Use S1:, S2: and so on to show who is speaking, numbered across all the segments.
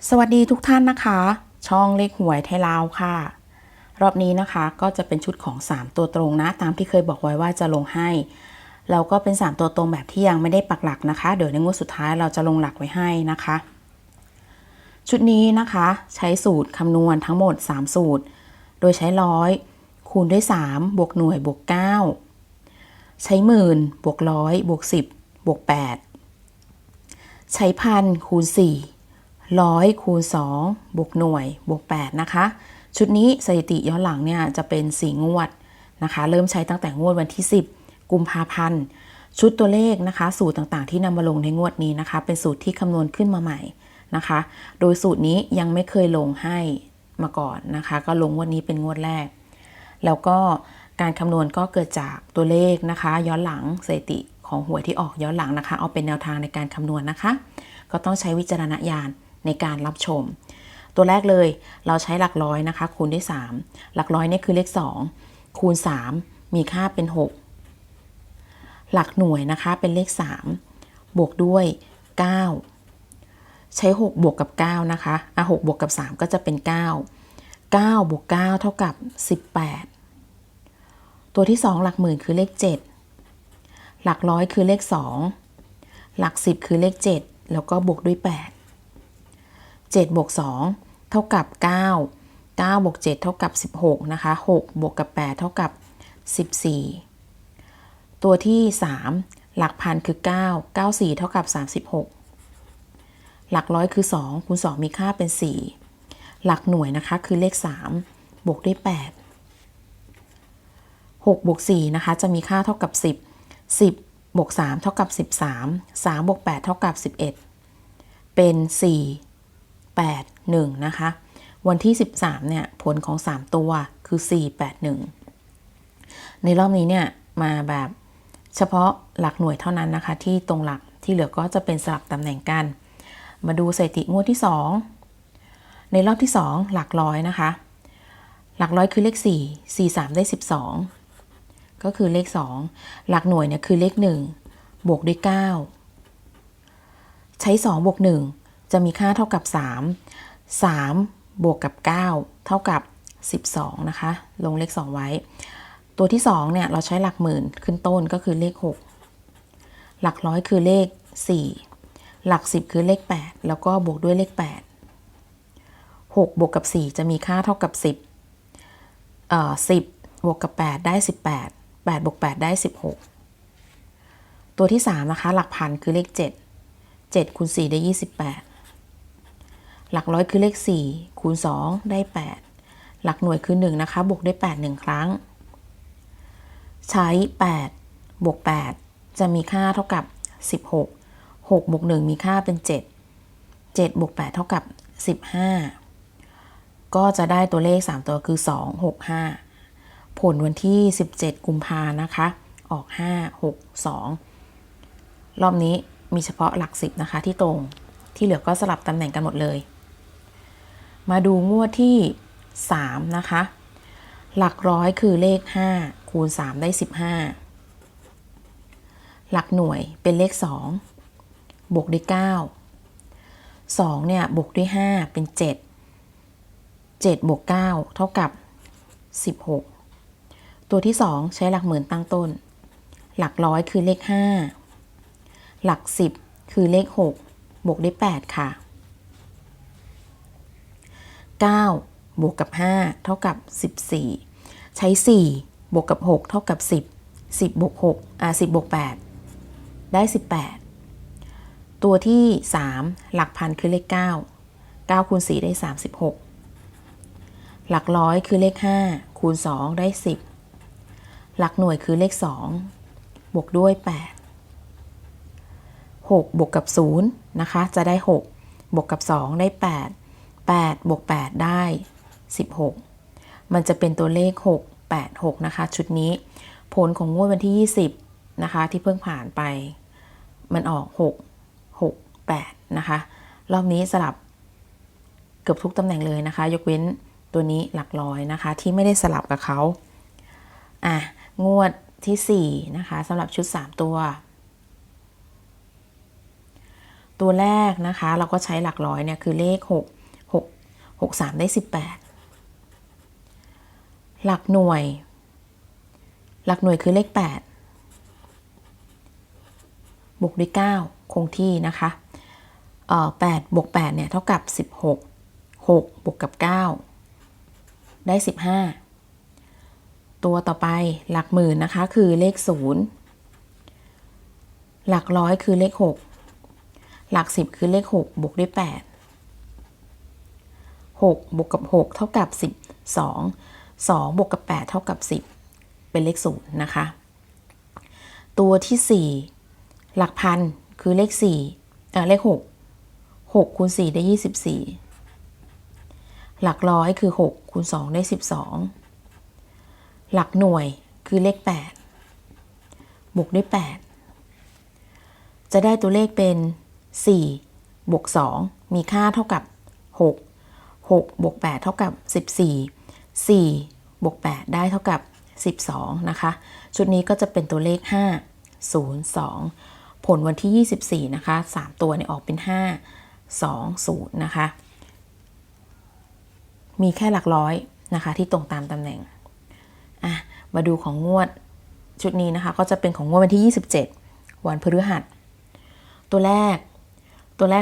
S1: สวัสดีทุกท่านนะคะช่องเลขหวยไทยลาวค่ะรอบนี้นะคะก็จะเป็นชุดของ3ตัวตรงนะตามที่เคยบอกไว้ว่าจะลงให้แล้วก็เป็น3ตัวตรงแบบที่ยังไม่ได้ปักหลักนะคะเดี๋ยวในงวดสุดท้ายเราจะลงหลักไว้ให้นะคะชุดนี้นะคะใช้สูตรคำนวณทั้งหมด3สูตรโดยใช้ร้อยคูณด้วย3บวกหน่วยบวก9ใช้หมื่นบวกร้อยบวก10บวก8ใช้พันคูณ4ร้อยคูณ2บวกหน่วยบวก8นะคะชุดนี้สถิติย้อนหลังเนี่ยจะเป็น4งวดนะคะเริ่มใช้ตั้งแต่งวดวันที่10กุมภาพันธ์ชุดตัวเลขนะคะสูตรต่างๆที่นำมาลงในงวดนี้นะคะเป็นสูตรที่คำนวณขึ้นมาใหม่นะคะโดยสูตรนี้ยังไม่เคยลงให้มาก่อนนะคะก็ลงงวดนี้เป็นงวดแรกแล้วก็การคำนวณก็เกิดจากตัวเลขนะคะย้อนหลังสถิติของหวยที่ออกย้อนหลังนะคะเอาเป็นแนวทางในการคำนวณนะคะก็ต้องใช้วิจารณญาณในการรับชมตัวแรกเลยเราใช้หลักร้อยนะคะคูณด้วย3หลักร้อยเนี่ยคือเลข2คูณ3มีค่าเป็น6หลักหน่วยนะคะเป็นเลข3บวกด้วย9ใช้6บวกกับ9นะคะ6บวกกับ3ก็จะเป็น9 9บวก9เท่ากับ18ตัวที่2หลักหมื่นคือเลข7หลักร้อยคือเลข2หลัก10คือเลข7แล้วก็บวกด้วย8 7บวก2เท่ากับ9 9บวก7เท่ากับ16นะคะ6บวกกับ8เท่ากับ14ตัวที่3หลักพันคือ9 94เท่ากับ36หลักร้อยคือ2คูณ2มีค่าเป็น4หลักหน่วยนะคะคือเลข3บวกด้วย8 6บวก4นะคะจะมีค่าเท่ากับ10 10บวก3เท่ากับ13 3บวก8เท่ากับ11เป็น4 8 1นะคะวันที่13เนี่ยผลของ3ตัวคือ4 8 1ในรอบนี้เนี่ยมาแบบเฉพาะหลักหน่วยเท่านั้นนะคะที่ตรงหลักที่เหลือก็จะเป็นสลับตำแหน่งกันมาดูสถิติงวดที่2ในรอบที่2หลักร้อยนะคะหลักร้อยคือเลข4 4 3ได้12ก็คือเลข2หลักหน่วยเนี่ยคือเลข1บวกด้วย9ใช้2บวก1จะมีค่าเท่ากับ3 3บวกกับ9เท่ากับ12นะคะลงเลข2ไว้ตัวที่2เนี่ยเราใช้หลักหมื่นขึ้นต้นก็คือเลข6หลักร้อยคือเลข4หลัก10คือเลข8แล้วก็บวกด้วยเลข8 6บวกกับ4จะมีค่าเท่ากับ10บวกกับ8ได้18 8บวก8ได้16ตัวที่3นะคะหลักพันคือเลข7 7คูณ4ได้28หลักร้อยคือเลข4คูณ2ได้8หลักหน่วยคือ1นะคะบวกด้วย8 1ครั้งใช้8บวก8จะมีค่าเท่ากับ16 6บวก1มีค่าเป็น7 7บวก8เท่ากับ15ก็จะได้ตัวเลข3ตัวคือ2 6 5ผลวันที่17กุมภานะคะออก5 6 2รอบนี้มีเฉพาะหลัก10นะคะที่ตรงที่เหลือก็สลับตำแหน่งกันหมดเลยมาดูงวดที่3นะคะหลักร้อยคือเลข5คูณ3ได้15หลักหน่วยเป็นเลข2บวกด้วย9 2เนี่ยบวกด้วย5เป็น7 7บวก9เท่ากับ16ตัวที่2ใช้หลักหมื่นตั้งต้นหลักร้อยคือเลข5หลัก10คือเลข6บวกด้วย8ค่ะ9บวกกับ5เท่ากับ14ใช้4บวกกับ6เท่ากับ10 10บวก610บวก8ได้18ตัวที่3หลักพันคือเลข9 9คูณ4ได้36หลักร้อยคือเลข5คูณ2ได้10หลักหน่วยคือเลข2บวกด้วย8 6บวกกับ0นะคะจะได้6บวกกับ2ได้8 8บวก8ได้16มันจะเป็นตัวเลข6 8 6นะคะชุดนี้ผลของงวดวันที่20นะคะที่เพิ่งผ่านไปมันออก6 6 8นะคะรอบนี้สลับเกือบทุกตำแหน่งเลยนะคะยกเว้นตัวนี้หลักร้อยนะคะที่ไม่ได้สลับกับเขางวดที่4นะคะสำหรับชุด3ตัว ตัวแรกนะคะเราก็ใช้หลักร้อยเนี่ยคือเลข3ได้18หลักหน่วยคือเลข8บวกด้วย9คงที่นะคะ8บวก8เนี่ยเท่ากับ16 6บวกกับ9ได้15ตัวต่อไปหลักหมื่นนะคะคือเลข0หลักร้อยคือเลข6หลัก10คือเลข6บวกด้วย8 6บวกกับ6เท่ากับ12 2บวกกับ8เท่ากับ10เป็นเลข0นะคะตัวที่4หลักพันคือเลข4เลข6คูณ4ได้24หลักร้อยคือ6คูณ2ได้12หลักหน่วยคือเลข8บวกด้วย8จะได้ตัวเลขเป็น4บวก2มีค่าเท่ากับ6บวก8เท่ากับ14บวก8ได้เท่ากับ12นะคะชุดนี้ก็จะเป็นตัวเลข502ผลวันที่24นะคะ3ตัวเนี่ยออกเป็น520นะคะมีแค่หลักร้อยนะคะที่ตรงตามตำแหน่งมาดูของงวดชุดนี้นะคะก็จะเป็นของงวดวันที่27วันพฤหัสตัวแรก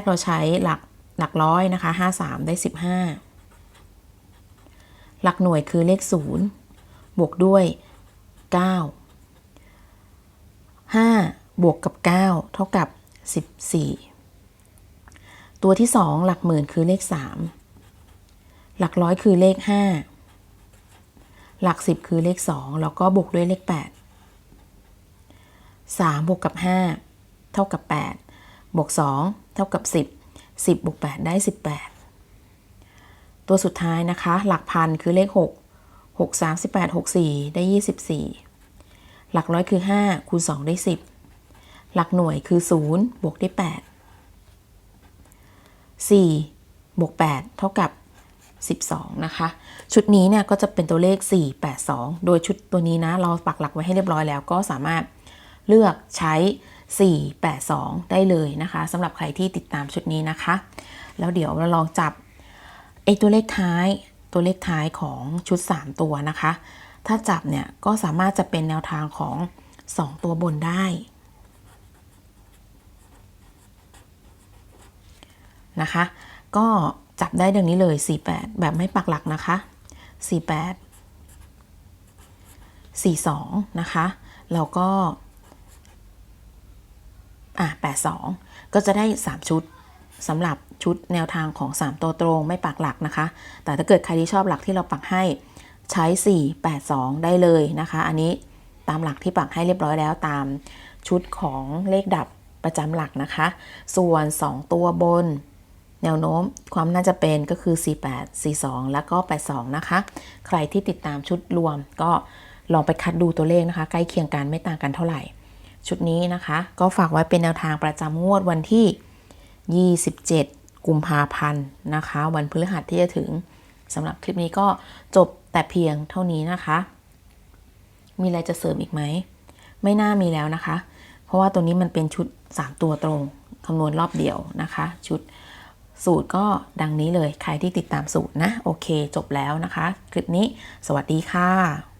S1: เราใช้หลักร้อยนะคะ53ได้15หลักหน่วยคือเลข0บวกด้วย9 5บวกกับ9เท่ากับ14ตัวที่2หลักหมื่นคือเลข3หลักร้อยคือเลข5หลัก10คือเลข2แล้วก็บวกด้วยเลข8 3บวกกับ5เท่ากับ8บวก2เท่ากับ10บวก8ได้18ตัวสุดท้ายนะคะหลักพันคือเลข6 38 64ได้24หลักร้อยคือ5คูณ2ได้10หลักหน่วยคือ0บวกได้8 4บวก8เท่ากับ12นะคะชุดนี้เนี่ยก็จะเป็นตัวเลข482โดยชุดตัวนี้นะเราปักหลักไว้ให้เรียบร้อยแล้วก็สามารถเลือกใช้482ได้เลยนะคะสำหรับใครที่ติดตามชุดนี้นะคะแล้วเดี๋ยวเราลองจับตัวเลขท้ายของชุด3ตัวนะคะถ้าจับเนี่ยก็สามารถจะเป็นแนวทางของ2ตัวบนได้นะคะก็จับได้ดังนี้เลย48แบบไม่ปักหลักนะคะ48 42นะคะแล้วก็82ก็จะได้3ชุดสำหรับชุดแนวทางของ3ตัวตรงไม่ปักหลักนะคะแต่ถ้าเกิดใครที่ชอบหลักที่เราปักให้ใช้482ได้เลยนะคะอันนี้ตามหลักที่ปักให้เรียบร้อยแล้วตามชุดของเลขดับประจำหลักนะคะส่วน2ตัวบนแนวโน้มความน่าจะเป็นก็คือ48 42แล้วก็82นะคะใครที่ติดตามชุดรวมก็ลองไปคัดดูตัวเลขนะคะใกล้เคียงกันไม่ต่างกันเท่าไหร่ชุดนี้นะคะก็ฝากไว้เป็นแนวทางประจำงวดวันที่27กุมภาพันธ์นะคะวันพฤหัสที่จะถึงสำหรับคลิปนี้ก็จบแต่เพียงเท่านี้นะคะมีอะไรจะเสริมอีกไหมไม่น่ามีแล้วนะคะเพราะว่าตัวนี้มันเป็นชุด3ตัวตรงคำนวณรอบเดียวนะคะชุดสูตรก็ดังนี้เลยใครที่ติดตามสูตรนะโอเคจบแล้วนะคะคลิปนี้สวัสดีค่ะ